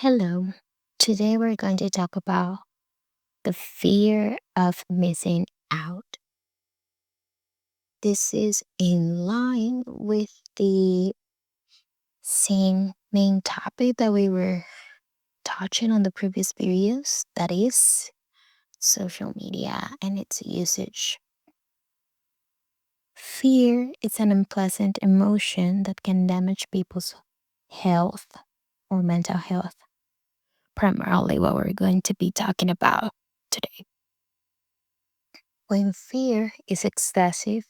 Hello. Today we're going to talk about the fear of missing out. This is in line with the same main topic that we were touching on the previous videos, that is social media and its usage. Fear is an unpleasant emotion that can damage people's health or mental health, primarily what we're going to be talking about today. When fear is excessive,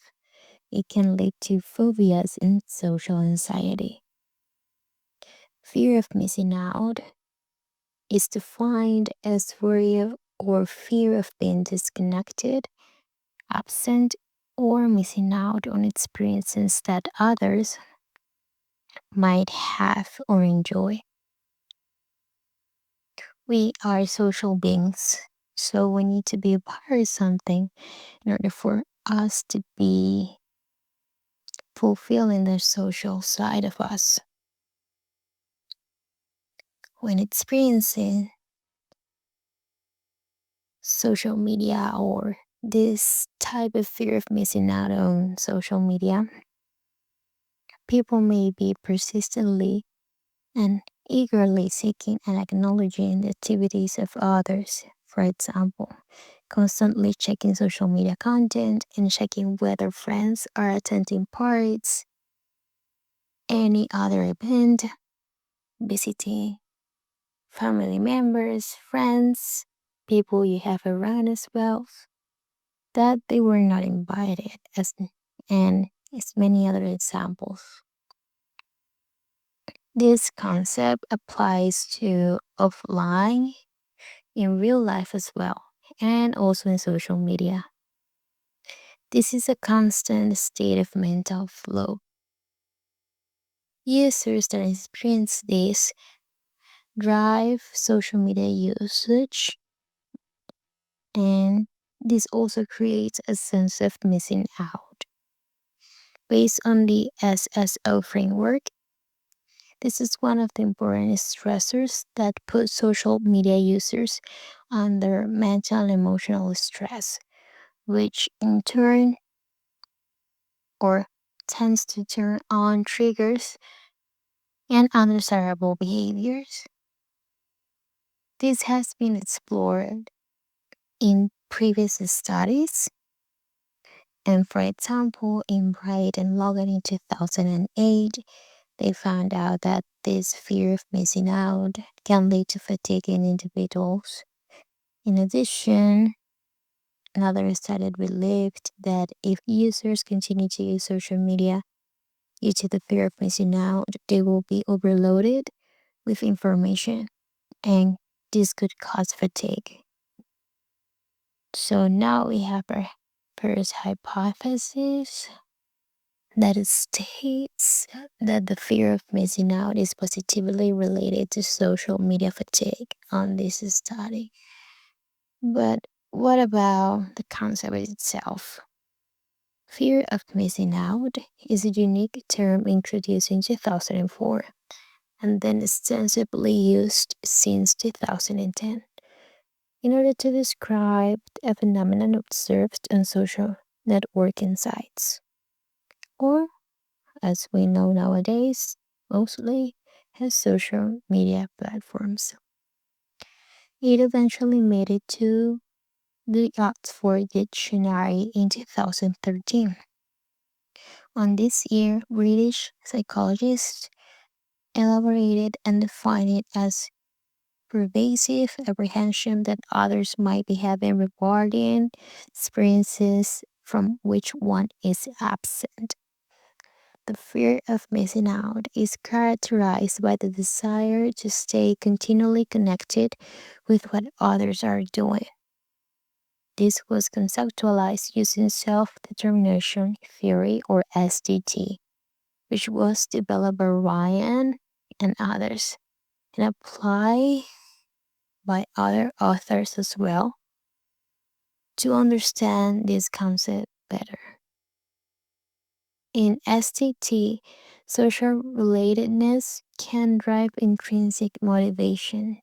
it can lead to phobias and social anxiety. Fear of missing out is defined as worry or fear of being disconnected, absent, or missing out on experiences that others might have or enjoy. We are social beings, so we need to be a part of something in order for us to be fulfilling the social side of us. When experiencing social media or this type of fear of missing out on social media, people may be persistently and eagerly seeking and acknowledging the activities of others. For example, constantly checking social media content and checking whether friends are attending parties, any other event, visiting family members, friends, people you have around as well, that they were not invited, and as many other examples. This concept applies to offline in real life as well, and also in social media. This is a constant state of mental flow. Users that experience this drive social media usage, and this also creates a sense of missing out. Based on the SSO framework, this is one of the important stressors that put social media users under mental and emotional stress, which in turn or tends to turn on triggers and undesirable behaviors. This has been explored in previous studies, and for example, in Bright and Logan in 2008, they found out that this fear of missing out can lead to fatigue in individuals. In addition, another study revealed that if users continue to use social media due to the fear of missing out, they will be overloaded with information, and this could cause fatigue. So now we have our first hypothesis that it states that the fear of missing out is positively related to social media fatigue on this study. But what about the concept itself? Fear of missing out is a unique term introduced in 2004 and then extensively used since 2010 in order to describe a phenomenon observed on social networking sites, or as we know nowadays, mostly as social media platforms. It eventually made it to the Oxford Dictionary in 2013. On this year, British psychologists elaborated and defined it as pervasive apprehension that others might be having rewarding experiences from which one is absent. The fear of missing out is characterized by the desire to stay continually connected with what others are doing. This was conceptualized using self-determination theory, or SDT, which was developed by Ryan and others and applied by other authors as well to understand this concept better. In STT, Social relatedness can drive intrinsic motivation,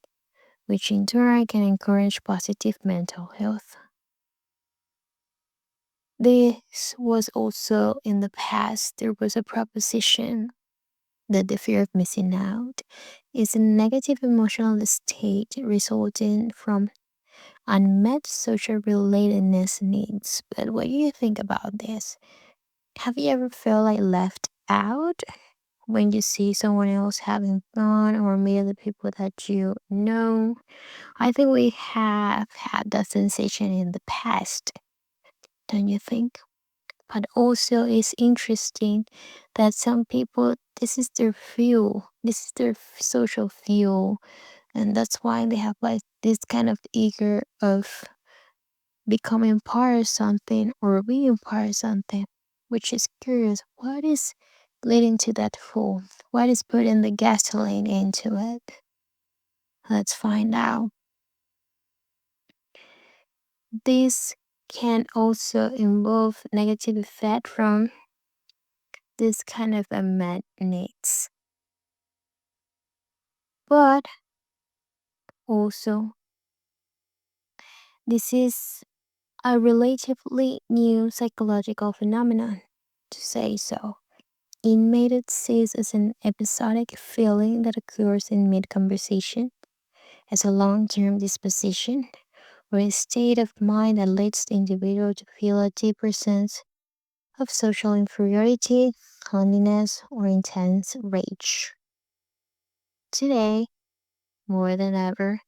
which in turn can encourage positive mental health. This was also in the past, there was a proposition that the fear of missing out is a negative emotional state resulting from unmet social relatedness needs. But what do you think about this? Have you ever felt like left out when you see someone else having fun or meet the people that you know? I think we have had that sensation in the past, don't you think? But also, it's interesting that some people, this is their fuel, this is their social fuel, and that's why they have like this kind of eager of becoming part of something or being part of something, which is curious. What is leading to that fuel? What is putting the gasoline into it? Let's find out. This can also involve negative effect from this kind of unmet needs. But also, this is a relatively new psychological phenomenon, to say so. Inmate sees as an episodic feeling that occurs in mid conversation, as a long term disposition, or a state of mind that leads the individual to feel a deeper sense of social inferiority, loneliness, or intense rage. Today, more than ever,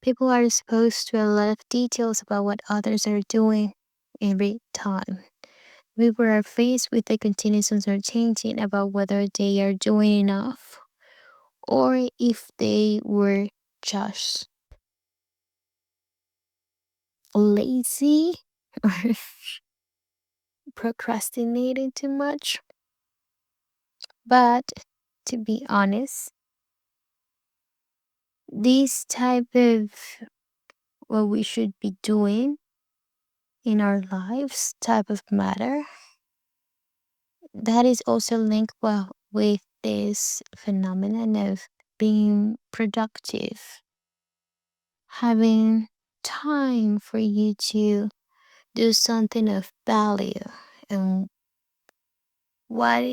people are exposed to a lot of details about what others are doing every time. We were faced with a continuous uncertainty about whether they are doing enough or if they were just lazy or procrastinating too much. But to be honest, this type of what we should be doing in our lives type of matter that is also linked well with this phenomenon of being productive, having time for you to do something of value. And what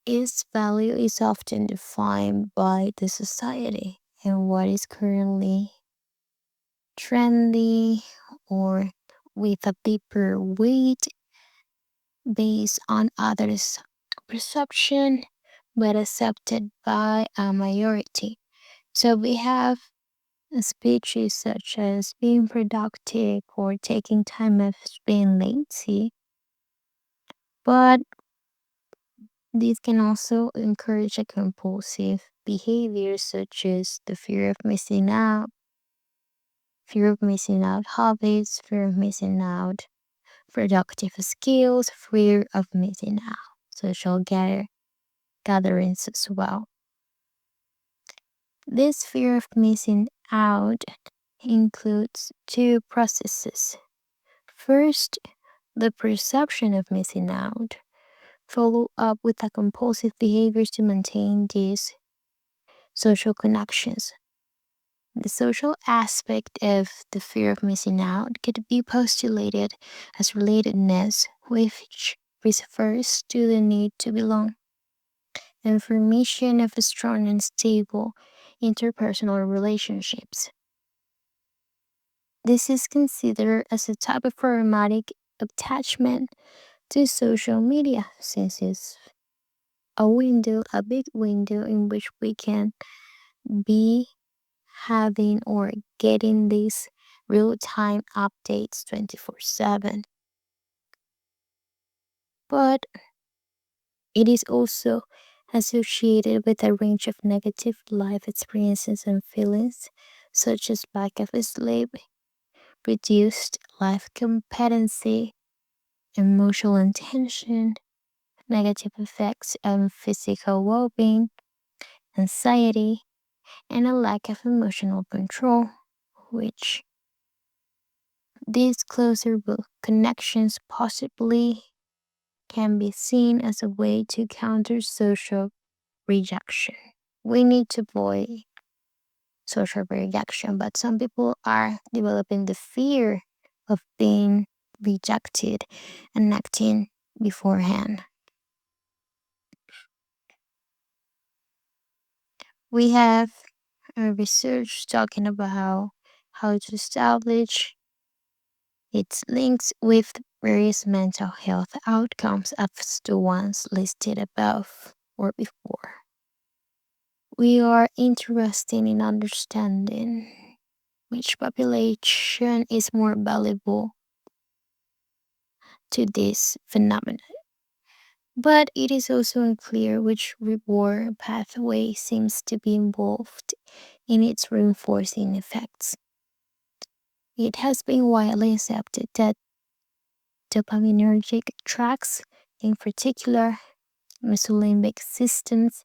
is value is often defined by the society and what is currently trendy or with a deeper weight based on others' perception but accepted by a majority. So we have speeches such as being productive or taking time off being lazy, but these can also encourage a compulsive behavior such as the fear of missing out habits, fear of missing out productive skills, fear of missing out social gatherings as well. This fear of missing out includes two processes. First, the perception of missing out, follow up with a compulsive behaviors to maintain these social connections. The social aspect of the fear of missing out could be postulated as relatedness, which refers to the need to belong, and formation of strong and stable interpersonal relationships. This is considered as a type of romantic attachment to social media since it's a big window in which we can be having or getting these real-time updates 24/7. But it is also associated with a range of negative life experiences and feelings, such as lack of sleep, reduced life competency, emotional intention, negative effects on physical well being, anxiety, and a lack of emotional control, which these closer connections possibly can be seen as a way to counter social rejection. We need to avoid social rejection, but some people are developing the fear of being rejected and acting beforehand. We have research talking about how to establish its links with various mental health outcomes as the ones listed above or before. We are interested in understanding which population is more valuable to this phenomenon. But it is also unclear which reward pathway seems to be involved in its reinforcing effects. It has been widely accepted that dopaminergic tracks, in particular mesolimbic systems,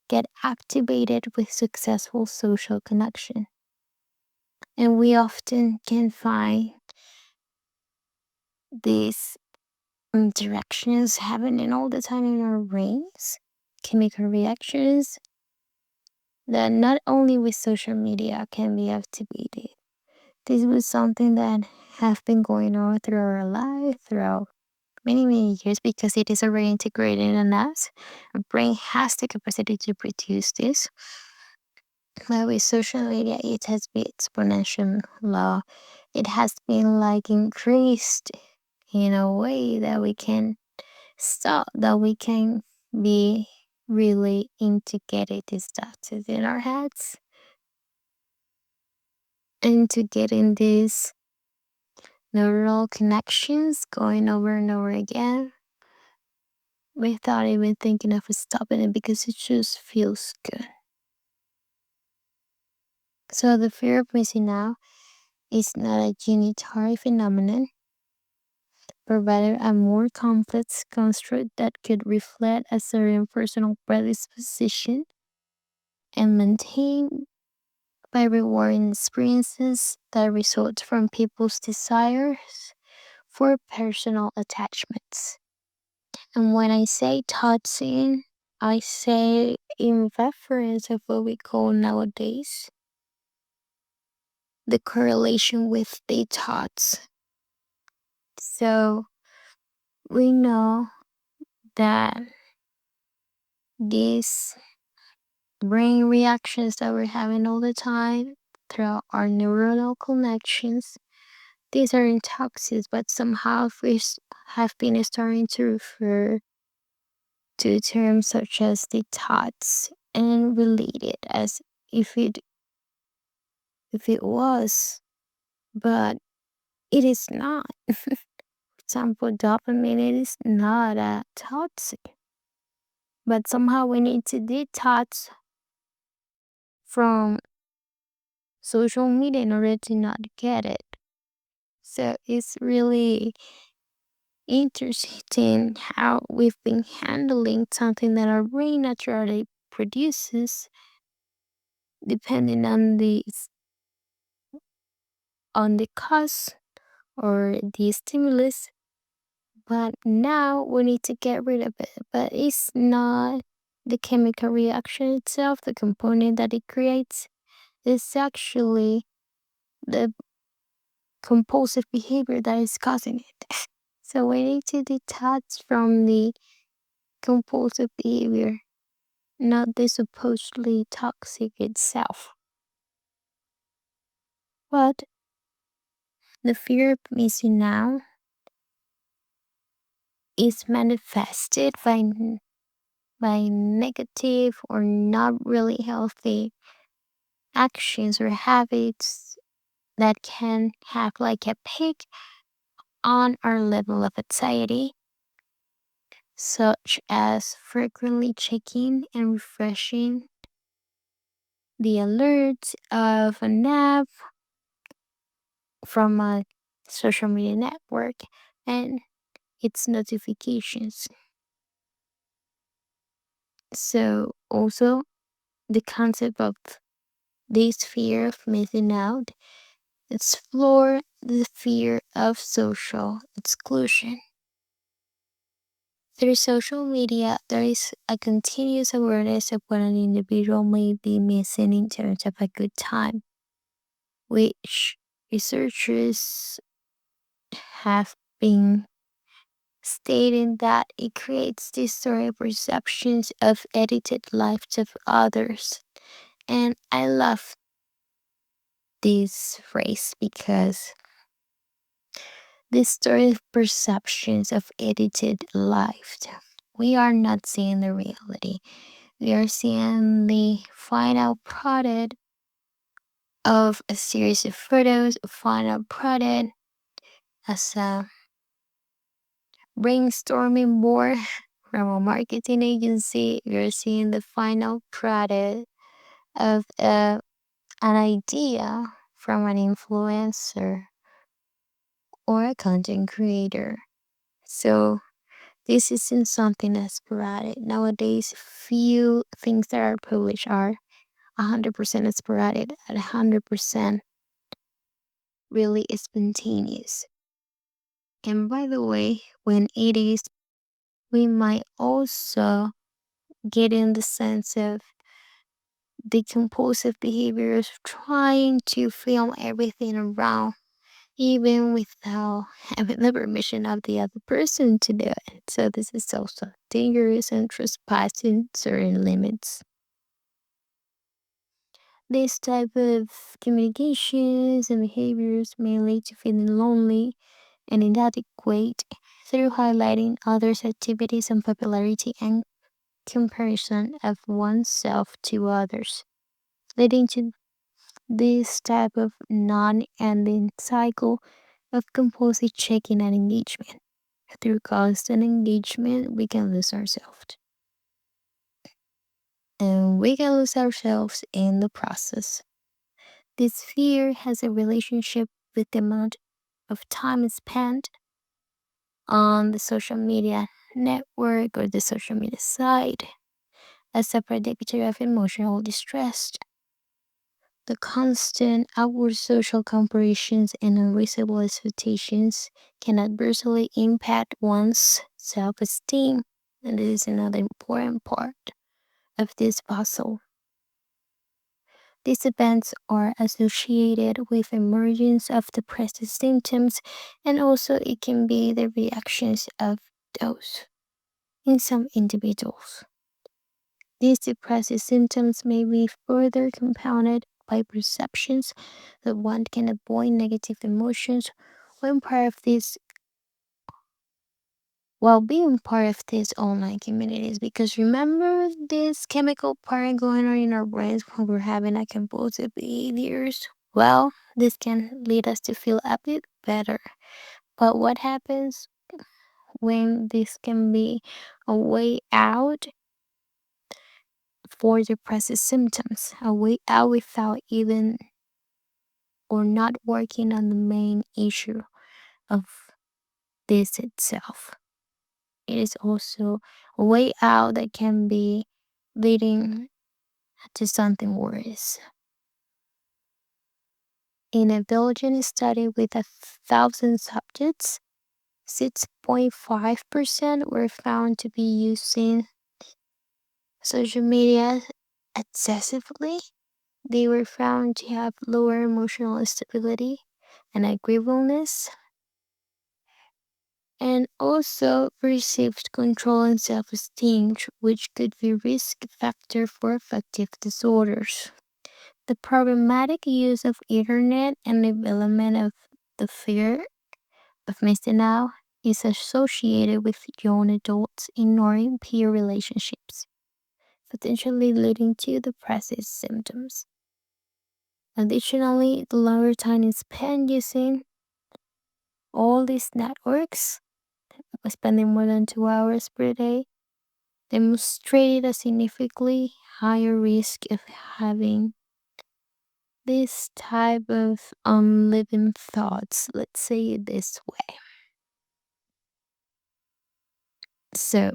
get activated with successful social connection. And we often can find these interactions happening all the time in our brains, chemical reactions that not only with social media can be activated. This was something that have been going on through our life, throughout many years, because it is already integrated in us. Our brain has the capacity to produce this. But with social media, it has been exponential law. It has been like increased in a way that we can stop, that we can be really integrated these thoughts in our heads and to getting these neural connections going over and over again without even thinking of stopping it because it just feels good. So the fear of missing out is not a unitary phenomenon, but rather a more complex construct that could reflect a certain personal predisposition and maintain by rewarding experiences that result from people's desires for personal attachments. And when I say toxin, I say in reference of what we call nowadays the correlation with the thoughts. So we know that these brain reactions that we're having all the time through our neuronal connections, these are intoxins, but somehow we have been starting to refer to terms such as the thoughts and relate it as if it was, but it is not. For example, dopamine it is not a toxic, but somehow we need to detox from social media in order to not get it. So it's really interesting how we've been handling something that our brain naturally produces depending on the cause or the stimulus, but now we need to get rid of it. But it's not the chemical reaction itself, the component that it creates. It's actually the compulsive behavior that is causing it. So we need to detach from the compulsive behavior, not the supposedly toxic itself. But the fear of missing out is manifested by negative or not really healthy actions or habits that can have like a peak on our level of anxiety, such as frequently checking and refreshing the alerts of an app from a social media network and its notifications. So, also, the concept of this fear of missing out explore the fear of social exclusion. Through social media, there is a continuous awareness of what an individual may be missing in terms of a good time, which researchers have been stating that it creates distorted perceptions of edited lives of others. And I love this phrase because distorted perceptions of edited lives. We are not seeing the reality. We are seeing the final product of a series of photos, a final product as a brainstorming board from a marketing agency. We are seeing the final product of an idea from an influencer or a content creator. So this isn't something that's sporadic. Nowadays, few things that are published are 100% sporadic, at 100% really spontaneous. And by the way, when it is, we might also get in the sense of the compulsive behavior of trying to film everything around, even without having the permission of the other person to do it. So this is also dangerous and trespassing certain limits. This type of communications and behaviors may lead to feeling lonely and inadequate through highlighting others' activities and popularity and comparison of oneself to others, leading to this type of non-ending cycle of compulsive checking and engagement. Through constant engagement, we can lose ourselves. And we can lose ourselves in the process. This fear has a relationship with the amount of time spent on the social media network or the social media site as a predictor of emotional distress. The constant outward social comparisons and unreasonable expectations can adversely impact one's self esteem, and this is another important part of this puzzle. These events are associated with emergence of depressive symptoms, and also it can be the reactions of those in some individuals. These depressive symptoms may be further compounded by perceptions that one can avoid negative emotions when part of this while being part of these online communities, because remember this chemical part going on in our brains when we're having a compulsive behaviors. Well, this can lead us to feel a bit better. But what happens when this can be a way out for depressive symptoms, a way out without even or not working on the main issue of this itself? It is also a way out that can be leading to something worse. In a Belgian study with 1,000 subjects, 6.5% were found to be using social media excessively. They were found to have lower emotional stability and agreeableness, and also perceived control and self-esteem, which could be risk factor for affective disorders. The problematic use of internet and development of the fear of missing out is associated with young adults ignoring peer relationships, potentially leading to depressive symptoms. Additionally, the longer time is spent using all these networks, spending more than 2 hours per day, demonstrated a significantly higher risk of having this type of unliving thoughts, let's say it this way. So,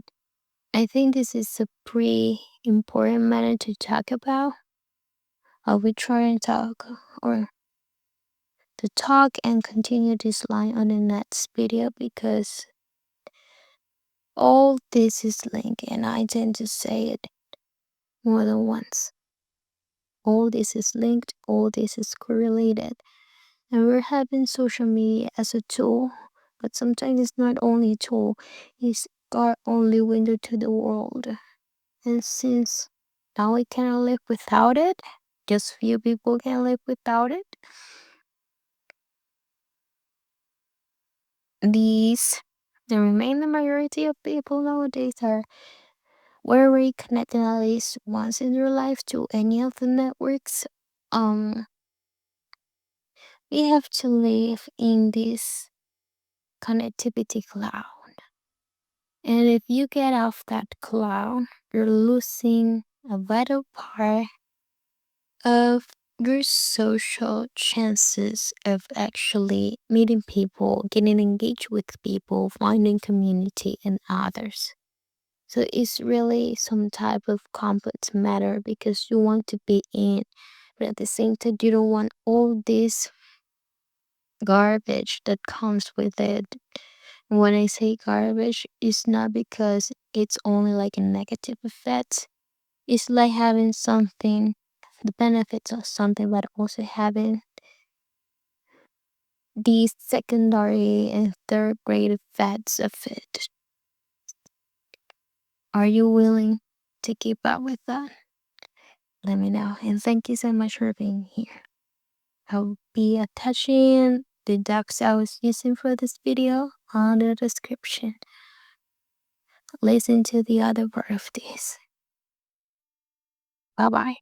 I think this is a pretty important matter to talk about. I will try and talk or to talk and continue this line on the next video because All this is linked, and I tend to say it more than once. All this is linked, all this is correlated. And we're having social media as a tool, but sometimes it's not only a tool, it's our only window to the world. And since now we cannot live without it, just few people can live without it, these the remaining majority of people nowadays are very connected at least once in their life to any of the networks. Um we have to live in this connectivity cloud. And if you get off that cloud, you're losing a vital part of your social chances of actually meeting people, getting engaged with people, finding community and others. So it's really some type of complex matter because you want to be in, but at the same time, you don't want all this garbage that comes with it. When I say garbage, it's not because it's only like a negative effect. It's like having something, the benefits of something, but also having these secondary and third grade effects of it. Are you willing to keep up with that? Let me know. And thank you so much for being here. I'll be attaching the docs I was using for this video on the description. Listen to the other part of this. Bye bye.